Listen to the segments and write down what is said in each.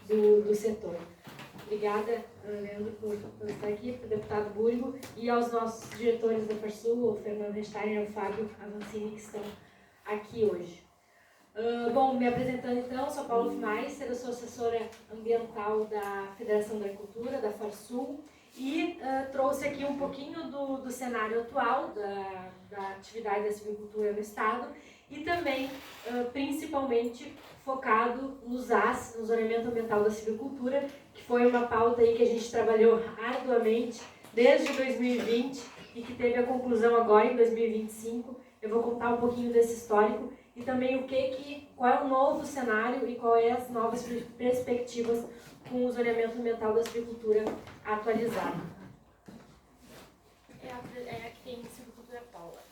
do setor. Obrigada, Leandro, por estar aqui, para o deputado Burgo e aos nossos diretores da Farsul, o Fernando Resteiner e o Fábio Avancini, que estão aqui hoje. Bom, me apresentando então, sou Paula Fmeister, eu sou assessora ambiental da Federação da Agricultura, da Farsul, e trouxe aqui um pouquinho do cenário atual da atividade da silvicultura no Estado e também, principalmente, focado nos ZAS, no zoneamento ambiental da silvicultura, que foi uma pauta aí que a gente trabalhou arduamente desde 2020 e que teve a conclusão agora em 2025. Eu vou contar um pouquinho desse histórico e também qual é o novo cenário e quais as novas perspectivas com o zoneamento ambiental da silvicultura atualizado. Aqui tem silvicultura Paula.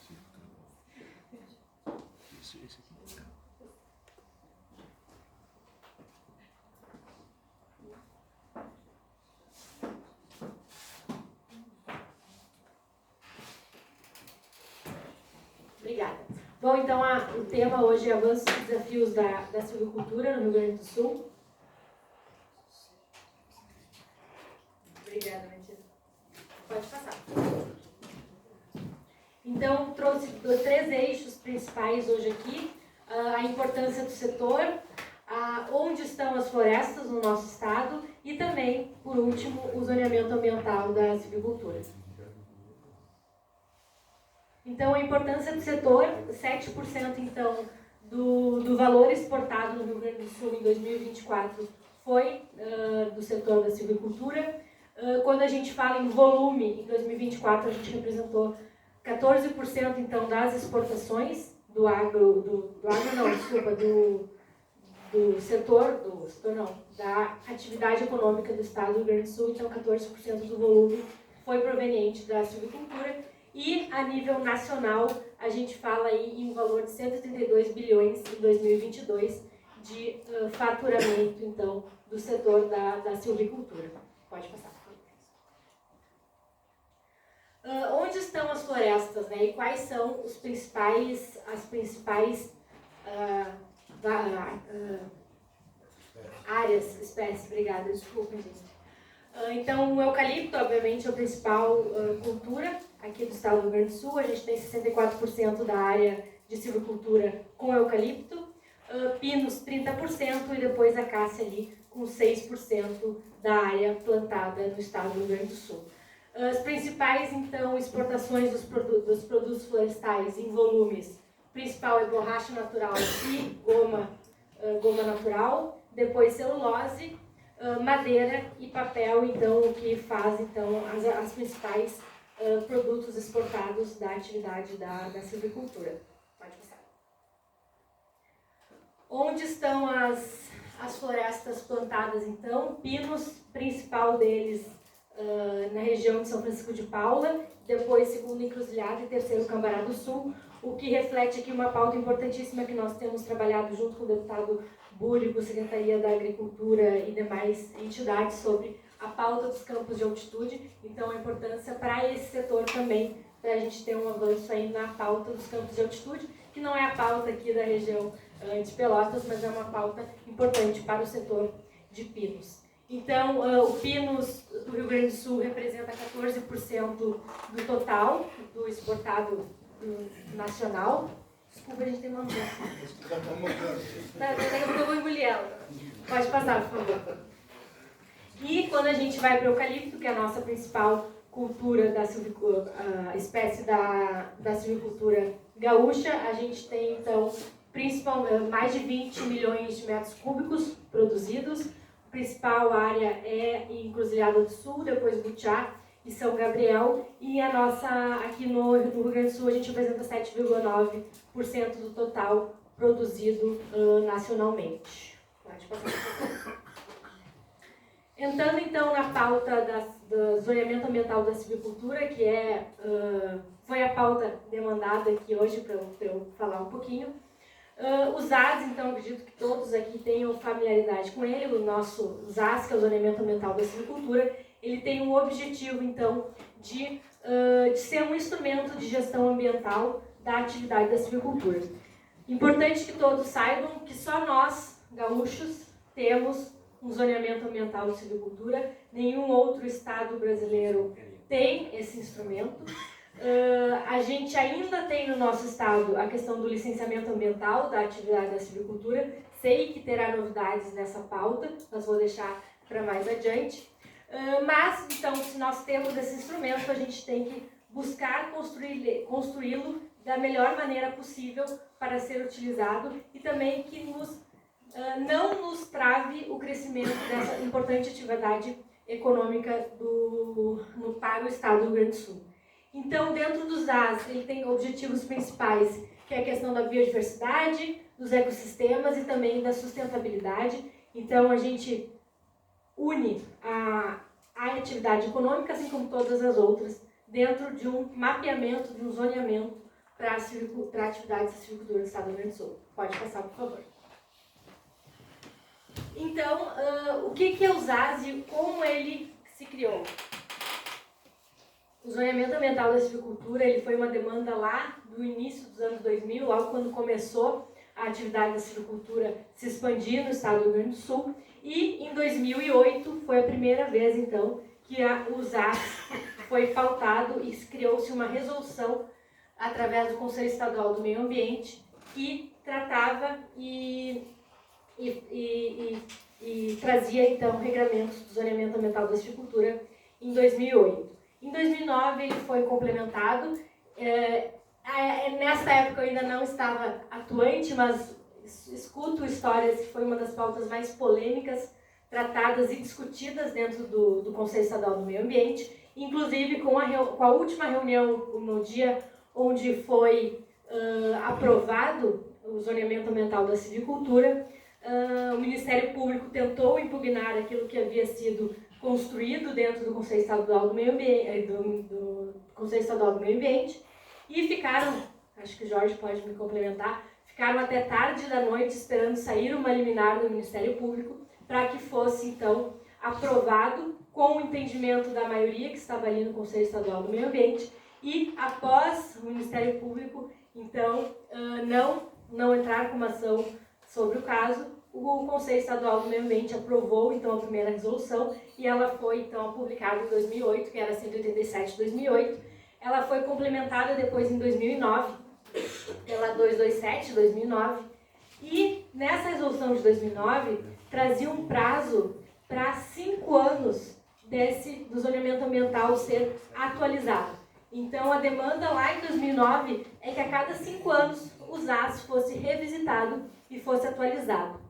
Obrigada. Bom, então o tema hoje é avanços e desafios da silvicultura no Rio Grande do Sul. Obrigada, Matilde. Pode passar. Então, trouxe 3 eixos principais hoje aqui. A importância do setor, onde estão as florestas no nosso estado e também, por último, o zoneamento ambiental da silvicultura. Então, a importância do setor, 7% então, do valor exportado no Rio Grande do Sul em 2024 foi do setor da silvicultura. Quando a gente fala em volume, em 2024 a gente representou 14% então das exportações da atividade econômica do estado do Rio Grande do Sul, então 14% do volume foi proveniente da silvicultura. E, a nível nacional, a gente fala aí em um valor de 132 bilhões em 2022 de faturamento, então, do setor da silvicultura. Pode passar. Onde estão as florestas, né? E quais são as principais áreas, espécies, obrigada, desculpem, gente. Então, o eucalipto, obviamente, é a principal cultura aqui do estado do Rio Grande do Sul. A gente tem 64% da área de silvicultura com eucalipto, pinos 30% e depois a cássia ali com 6% da área plantada no estado do Rio Grande do Sul. As principais, então, exportações dos produtos florestais em volumes, o principal é borracha natural e goma natural, depois celulose, madeira e papel, então, o que faz então, as principais produtos exportados da atividade da silvicultura. Pode passar. Onde estão as florestas plantadas, então? Pinos, principal deles na região de São Francisco de Paula, depois segundo Encruzilhada e terceiro Cambará do Sul, o que reflete aqui uma pauta importantíssima que nós temos trabalhado junto com o deputado Búrigo, Secretaria da Agricultura e demais entidades sobre a pauta dos campos de altitude. Então, a importância para esse setor também, para a gente ter um avanço aí na pauta dos campos de altitude, que não é a pauta aqui da região de Pelotas, mas é uma pauta importante para o setor de pinos. Então, o pinos do Rio Grande do Sul representa 14% do total do exportado nacional. Desculpa, a gente tem uma música. Daqui a pouco eu vou engolir ela. Pode passar, por favor. E quando a gente vai para o eucalipto, que é a nossa principal cultura da espécie da silvicultura gaúcha, a gente tem, então, mais de 20 milhões de metros cúbicos produzidos. A principal área é em Encruzilhada do Sul, depois Butiá e São Gabriel. E a nossa, aqui no Rio Grande do Sul, a gente apresenta 7,9% do total produzido nacionalmente. Pode passar. Entrando então na pauta do zoneamento ambiental da silvicultura, que foi a pauta demandada aqui hoje para eu falar um pouquinho. Os ZAS, então, acredito que todos aqui tenham familiaridade com ele. O nosso ZAS, que é o zoneamento ambiental da silvicultura, ele tem um objetivo, então, de ser um instrumento de gestão ambiental da atividade da silvicultura. Importante que todos saibam que só nós, gaúchos, temos um zoneamento ambiental de silvicultura. Nenhum outro estado brasileiro tem esse instrumento. A gente ainda tem no nosso estado a questão do licenciamento ambiental da atividade da silvicultura. Sei que terá novidades nessa pauta, mas vou deixar para mais adiante. Mas, então, se nós temos esse instrumento, a gente tem que buscar construí-lo da melhor maneira possível para ser utilizado e também que não nos trave o crescimento dessa importante atividade econômica para o estado do Rio Grande do Sul. Então, dentro dos ZAS, ele tem objetivos principais, que é a questão da biodiversidade, dos ecossistemas e também da sustentabilidade. Então, a gente une a atividade econômica, assim como todas as outras, dentro de um mapeamento, de um zoneamento para a atividade de silvicultura do estado do Rio Grande do Sul. Pode passar, por favor. Então, o que é o ZAS e como ele se criou? O zoneamento ambiental da silvicultura ele foi uma demanda lá do início dos anos 2000, logo quando começou a atividade da silvicultura se expandir no estado do Rio Grande do Sul. E em 2008 foi a primeira vez, então, que o ZAS foi pautado e criou-se uma resolução através do Conselho Estadual do Meio Ambiente que tratava e trazia, então, regramentos do zoneamento ambiental da silvicultura em 2008. Em 2009 ele foi complementado. Nessa época eu ainda não estava atuante, mas escuto histórias que foi uma das pautas mais polêmicas tratadas e discutidas dentro do Conselho Estadual do Meio Ambiente, inclusive com a última reunião no dia onde foi aprovado o zoneamento ambiental da silvicultura. O Ministério Público tentou impugnar aquilo que havia sido construído dentro do Conselho Estadual do Meio Ambiente, do Conselho Estadual do Meio Ambiente, e ficaram, acho que o Jorge pode me complementar, ficaram até tarde da noite esperando sair uma liminar do Ministério Público para que fosse, então, aprovado com o entendimento da maioria que estava ali no Conselho Estadual do Meio Ambiente e, após o Ministério Público, então, não entrar com uma ação sobre o caso, o Conselho Estadual do Meio Ambiente aprovou, então, a primeira resolução e ela foi, então, publicada em 2008, que era 187 de 2008. Ela foi complementada depois em 2009, pela 227 de 2009, e nessa resolução de 2009 trazia um prazo para 5 anos do zoneamento ambiental ser atualizado. Então, a demanda lá em 2009 é que a cada 5 anos o ZAS fosse revisitado e fosse atualizado.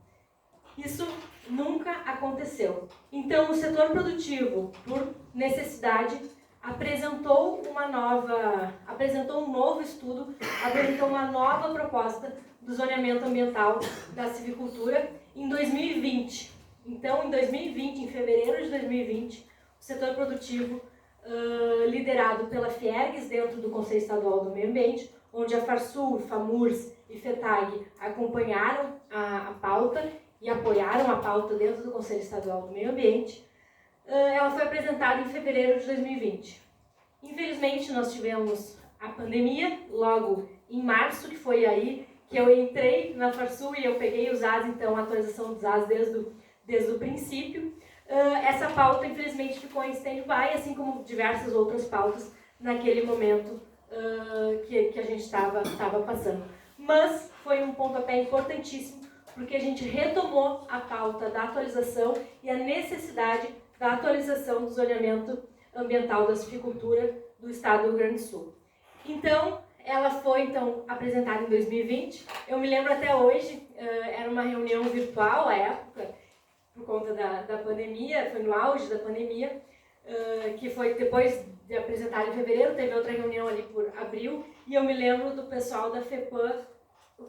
Isso nunca aconteceu. Então, o setor produtivo, por necessidade, apresentou um novo estudo, apresentou uma nova proposta do zoneamento ambiental da silvicultura em 2020. Então, em 2020, em fevereiro de 2020, o setor produtivo, liderado pela Fiergs, dentro do Conselho Estadual do Meio Ambiente, onde a Farsul, FAMURS e FETAG acompanharam a pauta e apoiaram a pauta dentro do Conselho Estadual do Meio Ambiente, ela foi apresentada em fevereiro de 2020. Infelizmente, nós tivemos a pandemia, logo em março, que foi aí que eu entrei na Farsul e eu peguei os ZAS, então, a atualização dos ZAS desde o princípio. Essa pauta, infelizmente, ficou em stand-by, assim como diversas outras pautas naquele momento que a gente estava passando. Mas foi um pontapé importantíssimo, porque a gente retomou a pauta da atualização e a necessidade da atualização do zoneamento ambiental da silvicultura do estado do Rio Grande do Sul. Então, ela foi apresentada em 2020. Eu me lembro até hoje, era uma reunião virtual à época, por conta da pandemia, foi no auge da pandemia, que foi depois de apresentar em fevereiro, teve outra reunião ali por abril, e eu me lembro do pessoal da FEPAM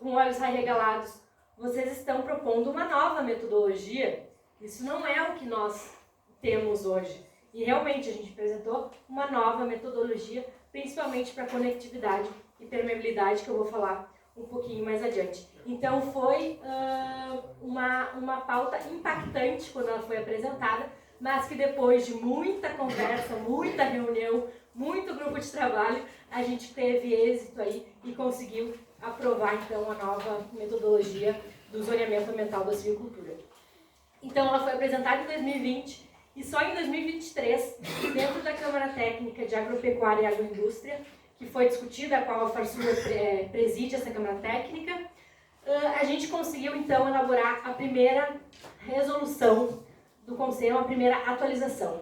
com olhos arregalados. Vocês estão propondo uma nova metodologia? Isso não é o que nós temos hoje. E realmente a gente apresentou uma nova metodologia, principalmente para conectividade e permeabilidade, que eu vou falar um pouquinho mais adiante. Então foi uma pauta impactante quando ela foi apresentada, mas que depois de muita conversa, muita reunião, muito grupo de trabalho, a gente teve êxito aí e conseguiu aprovar então a nova metodologia do zoneamento ambiental da silvicultura. Então, ela foi apresentada em 2020 e só em 2023, dentro da Câmara Técnica de Agropecuária e Agroindústria, que foi discutida, a qual a Farsur preside essa Câmara Técnica, a gente conseguiu, então, elaborar a primeira resolução do Conselho, a primeira atualização.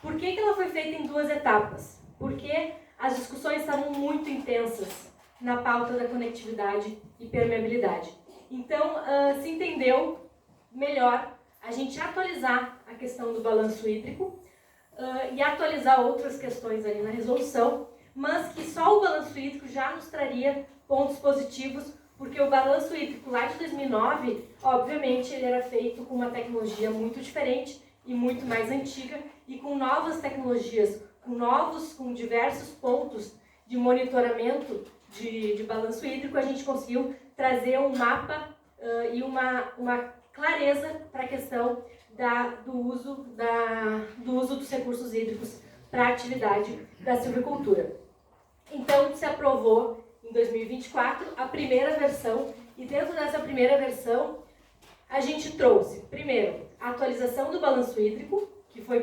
Por que ela foi feita em 2 etapas? Porque as discussões estavam muito intensas na pauta da conectividade e permeabilidade. Então, se entendeu melhor a gente atualizar a questão do balanço hídrico e atualizar outras questões ali na resolução, mas que só o balanço hídrico já nos traria pontos positivos, porque o balanço hídrico lá de 2009, obviamente, ele era feito com uma tecnologia muito diferente e muito mais antiga, e com novas tecnologias, com diversos pontos de monitoramento de balanço hídrico, a gente conseguiu trazer um mapa e uma clareza para a questão do uso dos recursos hídricos para a atividade da silvicultura. Então, se aprovou em 2024 a primeira versão, e dentro dessa primeira versão a gente trouxe, primeiro, a atualização do balanço hídrico, que foi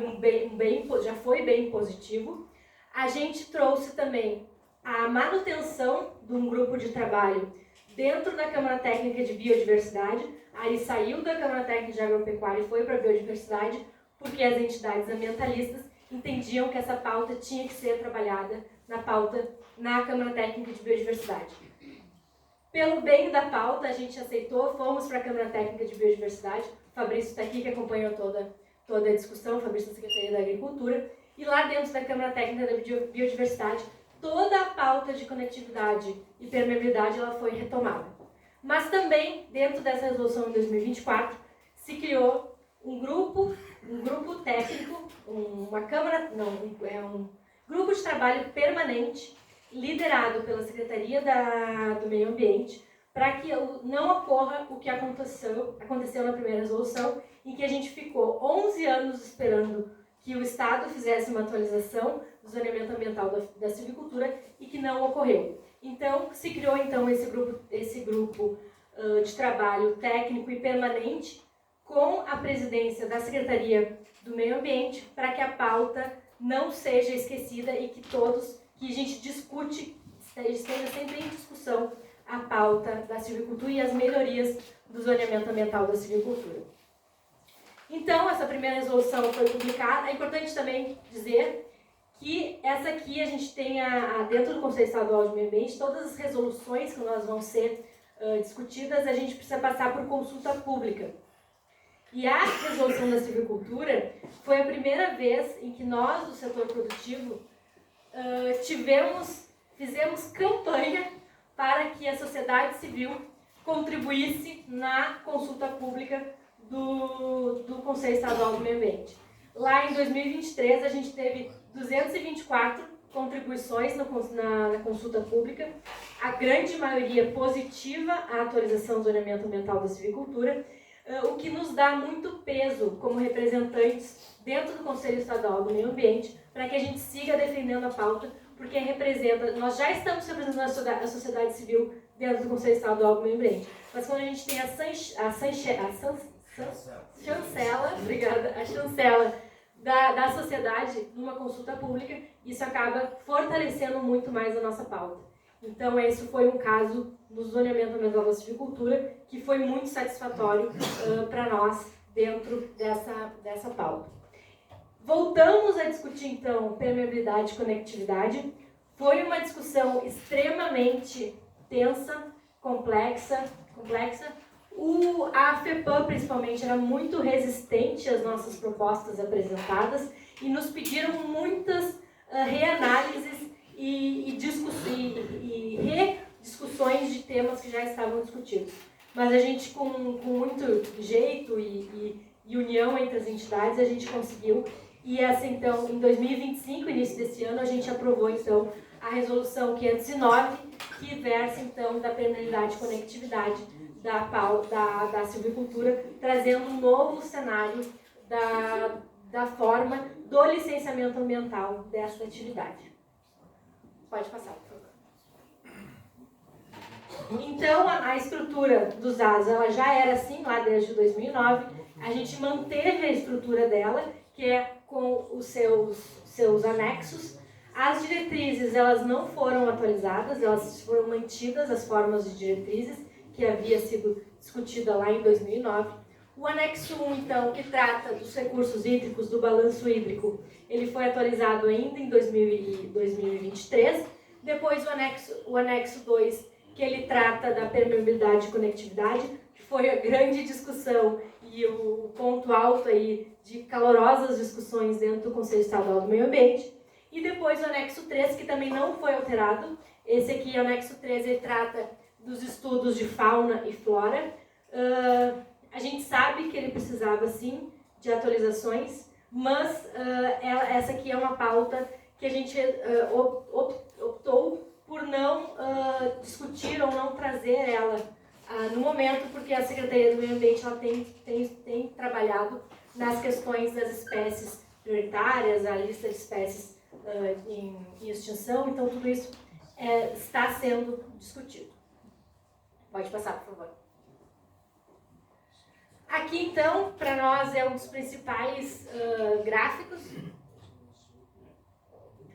já foi bem positivo. A gente trouxe também a manutenção de um grupo de trabalho dentro da Câmara Técnica de Biodiversidade. Aí saiu da Câmara Técnica de Agropecuária e foi para a Biodiversidade, porque as entidades ambientalistas entendiam que essa pauta tinha que ser trabalhada na Câmara Técnica de Biodiversidade. Pelo bem da pauta, a gente aceitou, fomos para a Câmara Técnica de Biodiversidade. O Fabrício está aqui, que acompanhou toda a discussão, o Fabrício da Secretaria da Agricultura. E lá dentro da Câmara Técnica da Biodiversidade, toda a pauta de conectividade e permeabilidade ela foi retomada. Mas também, dentro dessa resolução de 2024, se criou um grupo técnico, um grupo de trabalho permanente, liderado pela Secretaria do Meio Ambiente, para que não ocorra o que aconteceu na primeira resolução, em que a gente ficou 11 anos esperando que o Estado fizesse uma atualização do zoneamento ambiental da silvicultura e que não ocorreu. Então, se criou esse grupo de trabalho técnico e permanente com a presidência da Secretaria do Meio Ambiente, para que a pauta não seja esquecida e que a gente discute, esteja sempre em discussão a pauta da silvicultura e as melhorias do zoneamento ambiental da silvicultura. Então, essa primeira resolução foi publicada. É importante também dizer que essa aqui a gente tem dentro do Conselho Estadual de Meio Ambiente, todas as resoluções que nós vão ser discutidas, a gente precisa passar por consulta pública. E a resolução da silvicultura foi a primeira vez em que nós, do setor produtivo, fizemos campanha para que a sociedade civil contribuísse na consulta pública do Conselho Estadual do Meio Ambiente. Lá em 2023, a gente teve 224 contribuições na consulta pública, a grande maioria positiva à atualização do zoneamento ambiental da silvicultura, o que nos dá muito peso como representantes dentro do Conselho Estadual do Meio Ambiente, para que a gente siga defendendo a pauta, porque nós já estamos representando a sociedade civil dentro do Conselho Estadual do Meio Ambiente, mas quando a gente tem a chancela da sociedade numa consulta pública, isso acaba fortalecendo muito mais a nossa pauta. Então, esse foi um caso no zoneamento ambiental da silvicultura que foi muito satisfatório para nós dentro dessa pauta. Voltamos a discutir, então, permeabilidade e conectividade. Foi uma discussão extremamente tensa, complexa. A FEPAM, principalmente, era muito resistente às nossas propostas apresentadas e nos pediram muitas reanálises e rediscussões de temas que já estavam discutidos. Mas a gente, com muito jeito e união entre as entidades, a gente conseguiu. E essa, então, em 2025, início desse ano, a gente aprovou, então, a resolução 509, que versa, então, da permeabilidade e conectividade da silvicultura, trazendo um novo cenário da forma do licenciamento ambiental dessa atividade. Pode passar, por favor. Então, a estrutura dos AS ela já era assim, lá desde 2009. a gente manteve a estrutura dela, que é com os seus anexos. As diretrizes, elas não foram atualizadas, elas foram mantidas, as formas de diretrizes, que havia sido discutida lá em 2009. O anexo 1, então, que trata dos recursos hídricos, do balanço hídrico, ele foi atualizado ainda em 2023. Depois o anexo 2, que ele trata da permeabilidade e conectividade, que foi a grande discussão e o ponto alto aí de calorosas discussões dentro do Conselho Estadual do Meio Ambiente. E depois o anexo 3, que também não foi alterado. Esse aqui, o anexo 3, ele trata dos estudos de fauna e flora. A gente sabe que ele precisava, sim, de atualizações, mas essa aqui é uma pauta que a gente optou por não discutir ou não trazer ela no momento, porque a Secretaria do Meio Ambiente ela tem trabalhado nas questões das espécies prioritárias, a lista de espécies em extinção, então tudo isso está sendo discutido. Pode passar, por favor. Aqui, então, para nós é um dos principais gráficos.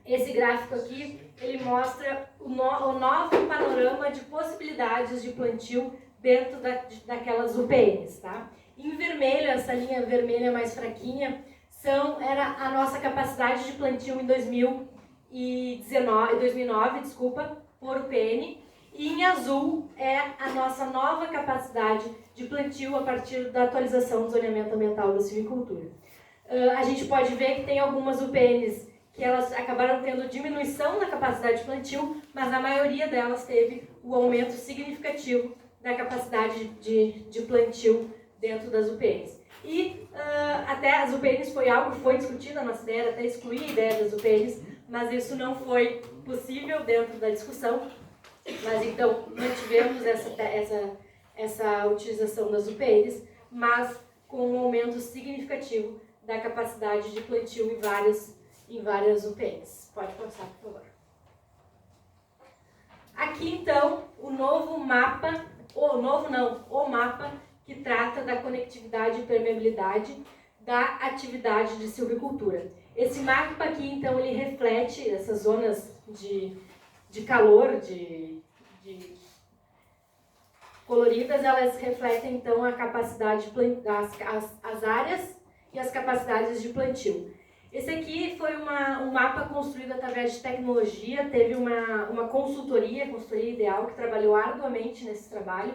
Esse gráfico aqui, ele mostra o novo panorama de possibilidades de plantio dentro daquelas UPNs, tá? Em vermelho, essa linha vermelha mais fraquinha, era a nossa capacidade de plantio em 2009, por UPN. E em azul é a nossa nova capacidade de plantio a partir da atualização do zoneamento ambiental da silvicultura. A gente pode ver que tem algumas UPNs que elas acabaram tendo diminuição na capacidade de plantio, mas a maioria delas teve o aumento significativo da capacidade de plantio dentro das UPNs. E até as UPNs foi algo que foi discutido, a nossa ideia era até excluir a ideia das UPNs, mas isso não foi possível dentro da discussão. Mas então mantivemos essa utilização das UPNs, mas com um aumento significativo da capacidade de plantio em várias UPNs. Pode passar, por favor. Aqui então o mapa que trata da conectividade e permeabilidade da atividade de silvicultura. Esse mapa aqui então ele reflete essas zonas de calor, coloridas, elas refletem então a capacidade as áreas e as capacidades de plantio. Esse aqui foi um mapa construído através de tecnologia, teve uma consultoria Ideal, que trabalhou arduamente nesse trabalho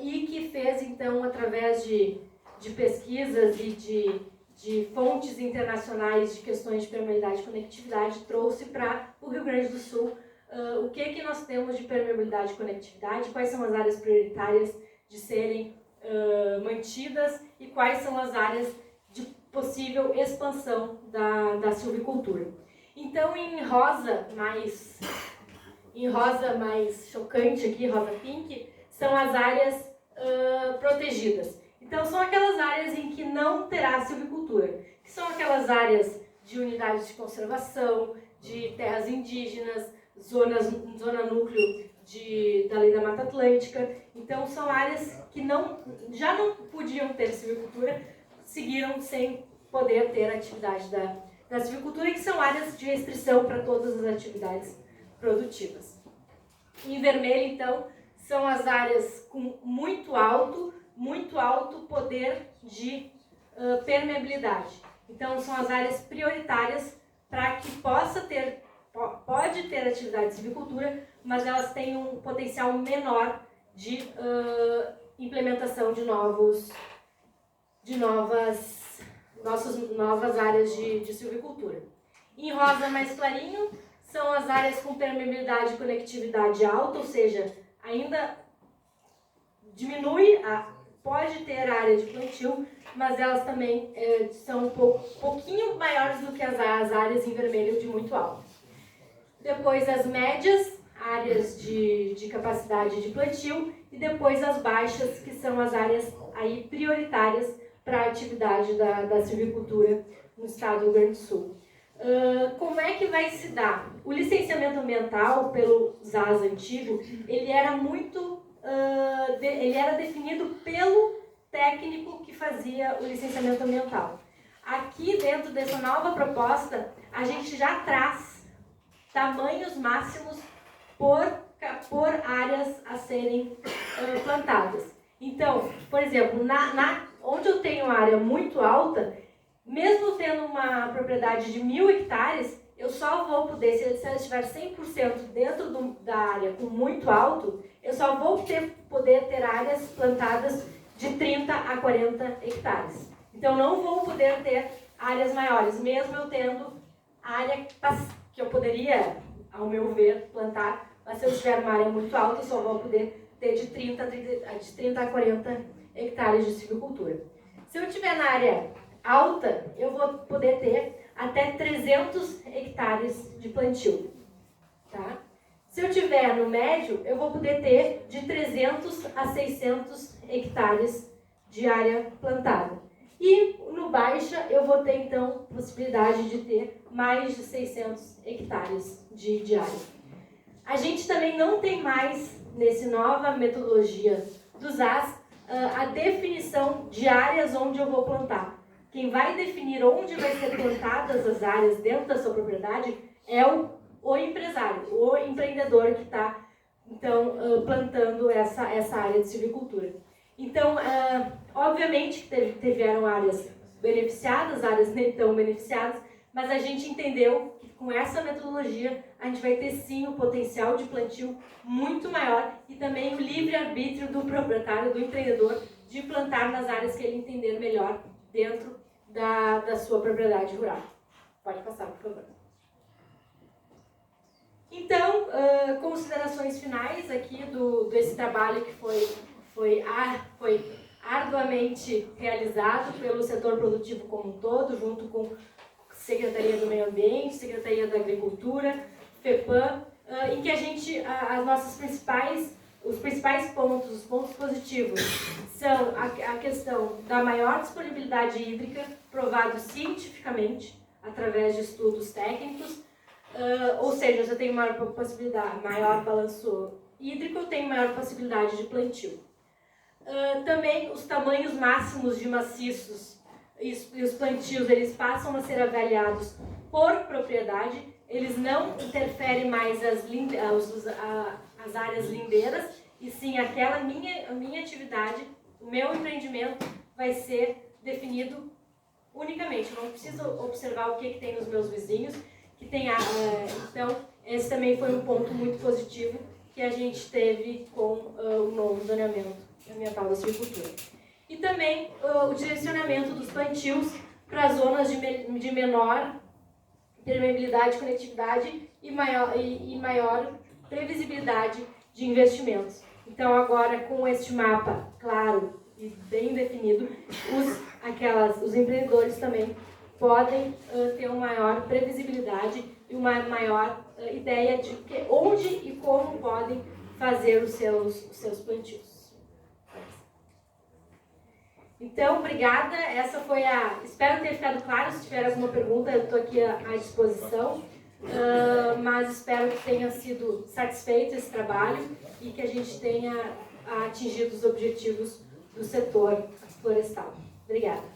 e que fez então, através de pesquisas e de fontes internacionais de questões de permeabilidade e conectividade, trouxe para o Rio Grande do Sul o que nós temos de permeabilidade e conectividade, quais são as áreas prioritárias de serem mantidas e quais são as áreas de possível expansão da silvicultura. Então, em rosa mais chocante aqui, rosa pink, são as áreas protegidas. Então, são aquelas áreas em que não terá silvicultura, que são aquelas áreas de unidades de conservação, de terras indígenas, zona núcleo da Lei da Mata Atlântica. Então, são áreas que já não podiam ter silvicultura, seguiram sem poder ter atividade da silvicultura, e que são áreas de restrição para todas as atividades produtivas. Em vermelho, então, são as áreas com muito alto poder de permeabilidade. Então, são as áreas prioritárias para que pode ter atividade de silvicultura, mas elas têm um potencial menor de implementação de novas áreas de silvicultura. Em rosa mais clarinho, são as áreas com permeabilidade e conectividade alta, ou seja, ainda pode ter área de plantio, mas elas também são um pouquinho maiores do que as áreas em vermelho de muito alto. Depois as médias, áreas de capacidade de plantio, e depois as baixas, que são as áreas aí prioritárias para a atividade da silvicultura no estado do Rio Grande do Sul. Como é que vai se dar? O licenciamento ambiental pelo ZAS antigo, ele era definido pelo técnico que fazia o licenciamento ambiental. Aqui, dentro dessa nova proposta, a gente já traz tamanhos máximos por áreas a serem plantadas. Então, por exemplo, onde eu tenho área muito alta, mesmo tendo uma propriedade de 1.000 hectares, eu só vou poder, se eu estiver 100% dentro da área com muito alto, eu só vou poder ter áreas plantadas de 30 a 40 hectares. Então, não vou poder ter áreas maiores, mesmo eu tendo área que eu poderia, ao meu ver, plantar, mas se eu tiver uma área muito alta, eu só vou poder ter de 30 a 40 hectares de silvicultura. Se eu tiver na área alta, eu vou poder ter até 300 hectares de plantio. Tá? Se eu tiver no médio, eu vou poder ter de 300 a 600 hectares de área plantada. E no baixa, eu vou ter, então, possibilidade de ter mais de 600 hectares de área. A gente também não tem mais, nessa nova metodologia dos AS, a definição de áreas onde eu vou plantar. Quem vai definir onde vai ser plantadas as áreas dentro da sua propriedade é o empresário, o empreendedor que está, então, plantando essa área de silvicultura. Então, obviamente que tiveram áreas beneficiadas, áreas nem tão beneficiadas, mas a gente entendeu que com essa metodologia a gente vai ter sim o potencial de plantio muito maior e também o livre-arbítrio do proprietário, do empreendedor, de plantar nas áreas que ele entender melhor dentro da sua propriedade rural. Pode passar, por favor. Então, considerações finais aqui desse trabalho que foi arduamente realizado pelo setor produtivo como um todo, junto com Secretaria do Meio Ambiente, Secretaria da Agricultura, FEPAM, em que os principais pontos, os pontos positivos, são a questão da maior disponibilidade hídrica, provado cientificamente, através de estudos técnicos, ou seja, eu tenho maior balanço hídrico, eu tenho maior possibilidade de plantio. Também os tamanhos máximos de maciços e os plantios, eles passam a ser avaliados por propriedade, eles não interferem mais as áreas lindeiras, e sim a minha atividade, o meu empreendimento vai ser definido unicamente. Eu não preciso observar o que tem nos meus vizinhos, que tem então, esse também foi um ponto muito positivo que a gente teve com o novo zoneamento ambiental da silvicultura. E também o direcionamento dos plantios para zonas de menor permeabilidade, conectividade e maior previsibilidade de investimentos. Então, agora, com este mapa claro e bem definido, os empreendedores também podem ter uma maior previsibilidade e uma maior ideia de onde e como podem fazer os seus plantios. Então, obrigada. Essa foi espero ter ficado claro. Se tiver alguma pergunta, eu estou aqui à disposição. Mas espero que tenha sido satisfeito esse trabalho e que a gente tenha atingido os objetivos do setor florestal. Obrigada.